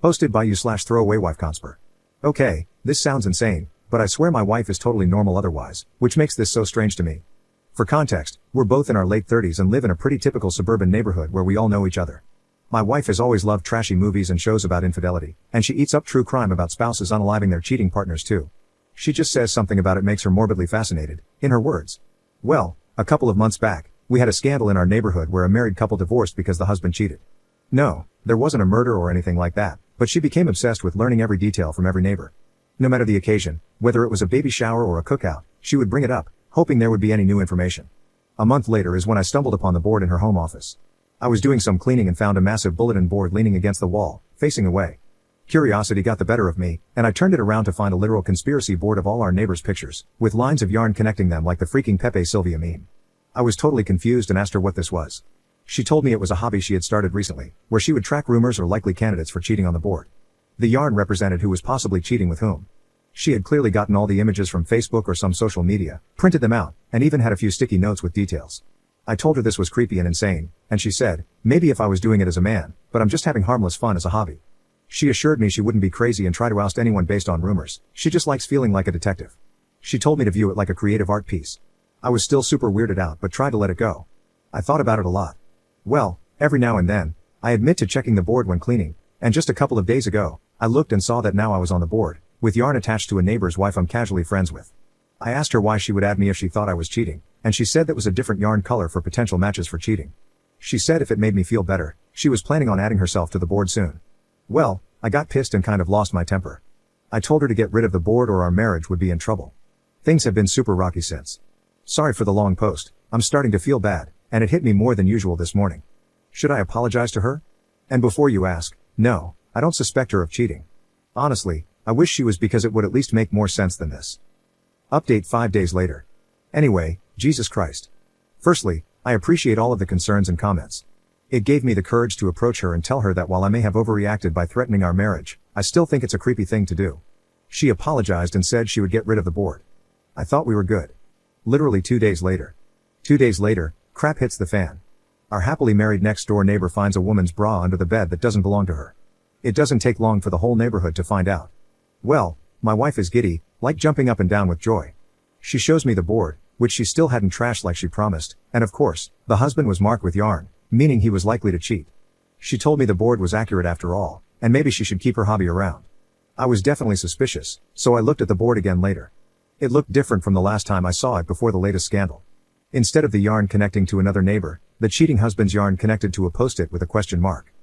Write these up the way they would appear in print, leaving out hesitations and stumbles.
Hosted by you/throwawayWifeConspir. Okay, this sounds insane, but I swear my wife is totally normal otherwise, which makes this so strange to me. For context, we're both in our late 30s and live in a pretty typical suburban neighborhood where we all know each other. My wife has always loved trashy movies and shows about infidelity, and she eats up true crime about spouses unaliving their cheating partners too. She just says something about it makes her morbidly fascinated, in her words. Well, a couple of months back, we had a scandal in our neighborhood where a married couple divorced because the husband cheated. No, there wasn't a murder or anything like that, but she became obsessed with learning every detail from every neighbor. No matter the occasion, whether it was a baby shower or a cookout, she would bring it up, hoping there would be any new information. A month later is when I stumbled upon the board in her home office. I was doing some cleaning and found a massive bulletin board leaning against the wall, facing away. Curiosity got the better of me, and I turned it around to find a literal conspiracy board of all our neighbors' pictures, with lines of yarn connecting them like the freaking Pepe Sylvia meme. I was totally confused and asked her what this was. She told me it was a hobby she had started recently, where she would track rumors or likely candidates for cheating on the board. The yarn represented who was possibly cheating with whom. She had clearly gotten all the images from Facebook or some social media, printed them out, and even had a few sticky notes with details. I told her this was creepy and insane, and she said, maybe if I was doing it as a man, but I'm just having harmless fun as a hobby. She assured me she wouldn't be crazy and try to oust anyone based on rumors, she just likes feeling like a detective. She told me to view it like a creative art piece. I was still super weirded out but tried to let it go. I thought about it a lot. Well, every now and then, I admit to checking the board when cleaning, and just a couple of days ago, I looked and saw that now I was on the board, with yarn attached to a neighbor's wife I'm casually friends with. I asked her why she would add me if she thought I was cheating, and she said that was a different yarn color for potential matches for cheating. She said if it made me feel better, she was planning on adding herself to the board soon. Well, I got pissed and kind of lost my temper. I told her to get rid of the board or our marriage would be in trouble. Things have been super rocky since. Sorry for the long post, I'm starting to feel bad, and it hit me more than usual this morning. Should I apologize to her? And before you ask, no, I don't suspect her of cheating. Honestly, I wish she was because it would at least make more sense than this. Update 5 days later. Anyway, Jesus Christ. Firstly, I appreciate all of the concerns and comments. It gave me the courage to approach her and tell her that while I may have overreacted by threatening our marriage, I still think it's a creepy thing to do. She apologized and said she would get rid of the board. I thought we were good. Literally 2 days later. 2 days later, crap hits the fan. Our happily married next door neighbor finds a woman's bra under the bed that doesn't belong to her. It doesn't take long for the whole neighborhood to find out. Well, my wife is giddy, like jumping up and down with joy. She shows me the board, which she still hadn't trashed like she promised, and of course, the husband was marked with yarn, meaning he was likely to cheat. She told me the board was accurate after all, and maybe she should keep her hobby around. I was definitely suspicious, so I looked at the board again later. It looked different from the last time I saw it before the latest scandal. Instead of the yarn connecting to another neighbor, the cheating husband's yarn connected to a post-it with a question mark.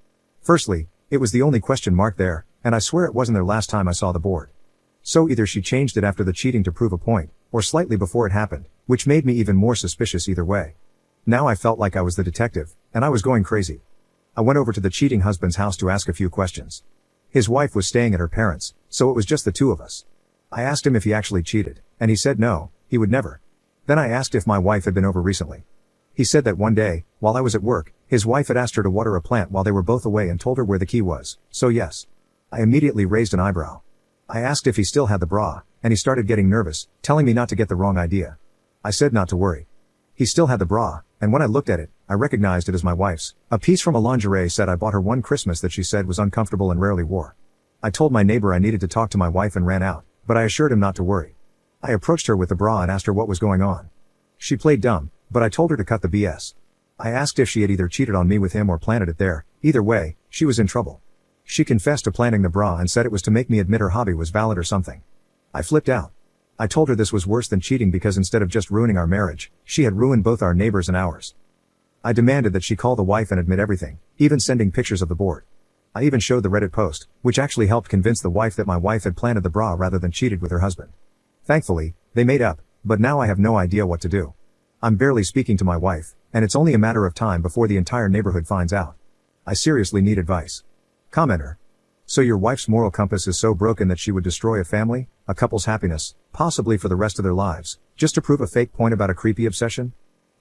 Firstly, it was the only question mark there, and I swear it wasn't their last time I saw the board. So either she changed it after the cheating to prove a point, or slightly before it happened, which made me even more suspicious either way. Now I felt like I was the detective, and I was going crazy. I went over to the cheating husband's house to ask a few questions. His wife was staying at her parents', so it was just the two of us. I asked him if he actually cheated, and he said no, he would never. Then I asked if my wife had been over recently. He said that one day, while I was at work, his wife had asked her to water a plant while they were both away and told her where the key was, so yes. I immediately raised an eyebrow. I asked if he still had the bra, and he started getting nervous, telling me not to get the wrong idea. I said not to worry. He still had the bra, and when I looked at it, I recognized it as my wife's, a piece from a lingerie set I bought her one Christmas that she said was uncomfortable and rarely wore. I told my neighbor I needed to talk to my wife and ran out, but I assured him not to worry. I approached her with the bra and asked her what was going on. She played dumb, but I told her to cut the BS. I asked if she had either cheated on me with him or planted it there. Either way, she was in trouble. She confessed to planting the bra and said it was to make me admit her hobby was valid or something. I flipped out. I told her this was worse than cheating because instead of just ruining our marriage, she had ruined both our neighbors and ours. I demanded that she call the wife and admit everything, even sending pictures of the board. I even showed the Reddit post, which actually helped convince the wife that my wife had planted the bra rather than cheated with her husband. Thankfully, they made up, but now I have no idea what to do. I'm barely speaking to my wife, and it's only a matter of time before the entire neighborhood finds out. I seriously need advice. Commenter. So your wife's moral compass is so broken that she would destroy a family, a couple's happiness, possibly for the rest of their lives, just to prove a fake point about a creepy obsession?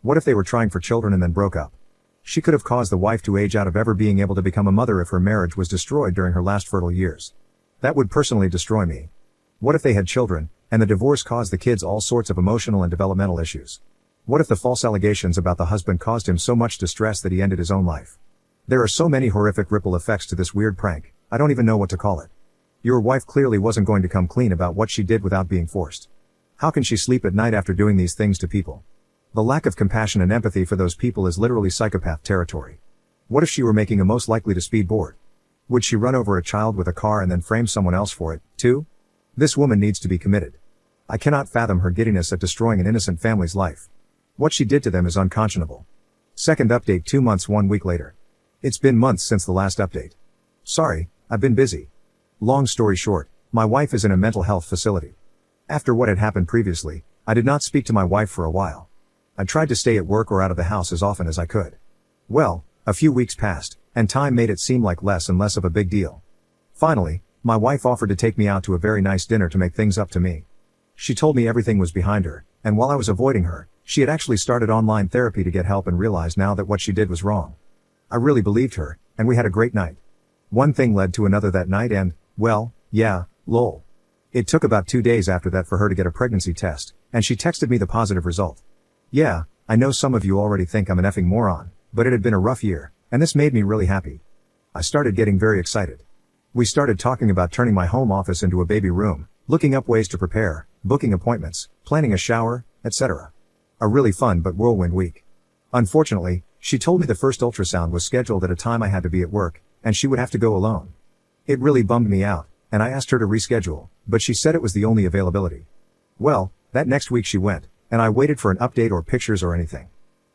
What if they were trying for children and then broke up? She could have caused the wife to age out of ever being able to become a mother if her marriage was destroyed during her last fertile years. That would personally destroy me. What if they had children, and the divorce caused the kids all sorts of emotional and developmental issues? What if the false allegations about the husband caused him so much distress that he ended his own life? There are so many horrific ripple effects to this weird prank. I don't even know what to call it. Your wife clearly wasn't going to come clean about what she did without being forced. How can she sleep at night after doing these things to people? The lack of compassion and empathy for those people is literally psychopath territory. What if she were making a most likely to speed board? Would she run over a child with a car and then frame someone else for it, too? This woman needs to be committed. I cannot fathom her giddiness at destroying an innocent family's life. What she did to them is unconscionable. Second update 2 months 1 week later. It's been months since the last update. Sorry, I've been busy. Long story short, my wife is in a mental health facility. After what had happened previously, I did not speak to my wife for a while. I tried to stay at work or out of the house as often as I could. Well, a few weeks passed, and time made it seem like less and less of a big deal. Finally, my wife offered to take me out to a very nice dinner to make things up to me. She told me everything was behind her, and while I was avoiding her, she had actually started online therapy to get help and realized now that what she did was wrong. I really believed her, and we had a great night. One thing led to another that night and, well, yeah, lol. It took about 2 days after that for her to get a pregnancy test, and she texted me the positive result. Yeah, I know some of you already think I'm an effing moron, but it had been a rough year, and this made me really happy. I started getting very excited. We started talking about turning my home office into a baby room, looking up ways to prepare, booking appointments, planning a shower, etc. A really fun but whirlwind week. Unfortunately, she told me the first ultrasound was scheduled at a time I had to be at work, and she would have to go alone. It really bummed me out, and I asked her to reschedule, but she said it was the only availability. Well, that next week she went, and I waited for an update or pictures or anything.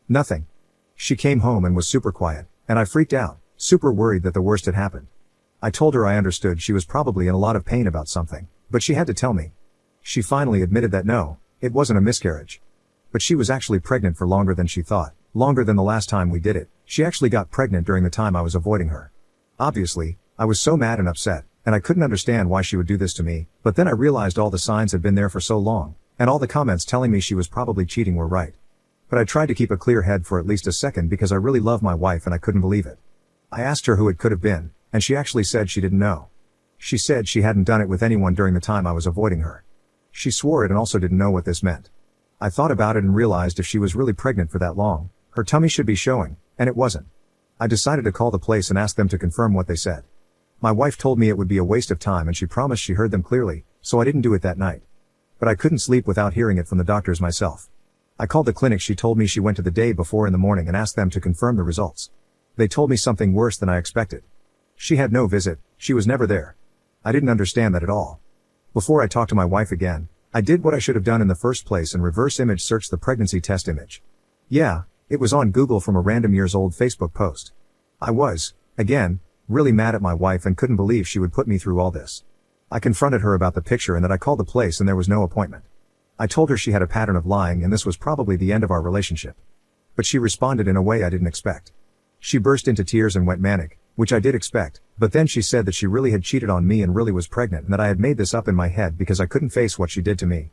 Nothing. She came home and was super quiet, and I freaked out, super worried that the worst had happened. I told her I understood she was probably in a lot of pain about something, but she had to tell me. She finally admitted that no, it wasn't a miscarriage. But she was actually pregnant for longer than she thought, longer than the last time we did it. She actually got pregnant during the time I was avoiding her. Obviously, I was so mad and upset, and I couldn't understand why she would do this to me, but then I realized all the signs had been there for so long, and all the comments telling me she was probably cheating were right. But I tried to keep a clear head for at least a second because I really love my wife and I couldn't believe it. I asked her who it could have been, and she actually said she didn't know. She said she hadn't done it with anyone during the time I was avoiding her. She swore it and also didn't know what this meant. I thought about it and realized if she was really pregnant for that long, her tummy should be showing, and it wasn't. I decided to call the place and ask them to confirm what they said. My wife told me it would be a waste of time and she promised she heard them clearly, so I didn't do it that night. But I couldn't sleep without hearing it from the doctors myself. I called the clinic she told me she went to the day before in the morning and asked them to confirm the results. They told me something worse than I expected. She had no visit, she was never there. I didn't understand that at all. Before I talked to my wife again, I did what I should have done in the first place and reverse image searched the pregnancy test image. Yeah, it was on Google from a random years old Facebook post. I was, again, really mad at my wife and couldn't believe she would put me through all this. I confronted her about the picture and that I called the place and there was no appointment. I told her she had a pattern of lying and this was probably the end of our relationship. But she responded in a way I didn't expect. She burst into tears and went manic, which I did expect, but then she said that she really had cheated on me and really was pregnant and that I had made this up in my head because I couldn't face what she did to me.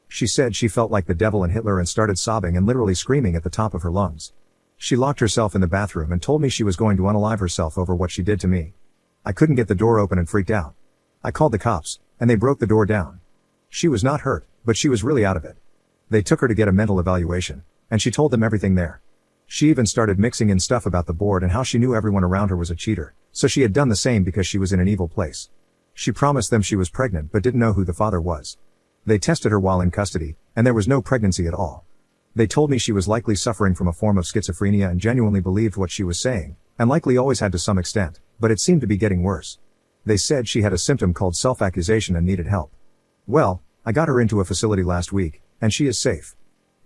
She said she felt like the devil and Hitler and started sobbing and literally screaming at the top of her lungs. She locked herself in the bathroom and told me she was going to unalive herself over what she did to me. I couldn't get the door open and freaked out. I called the cops, and they broke the door down. She was not hurt, but she was really out of it. They took her to get a mental evaluation, and she told them everything there. She even started mixing in stuff about the board and how she knew everyone around her was a cheater, so she had done the same because she was in an evil place. She promised them she was pregnant but didn't know who the father was. They tested her while in custody, and there was no pregnancy at all. They told me she was likely suffering from a form of schizophrenia and genuinely believed what she was saying, and likely always had to some extent, but it seemed to be getting worse. They said she had a symptom called self-accusation and needed help. Well, I got her into a facility last week, and she is safe.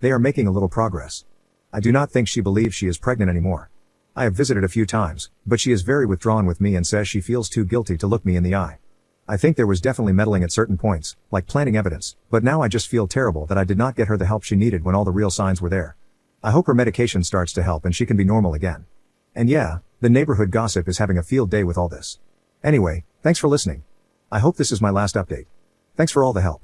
They are making a little progress. I do not think she believes she is pregnant anymore. I have visited a few times, but she is very withdrawn with me and says she feels too guilty to look me in the eye. I think there was definitely meddling at certain points, like planting evidence, but now I just feel terrible that I did not get her the help she needed when all the real signs were there. I hope her medication starts to help and she can be normal again. And yeah, the neighborhood gossip is having a field day with all this. Anyway, thanks for listening. I hope this is my last update. Thanks for all the help.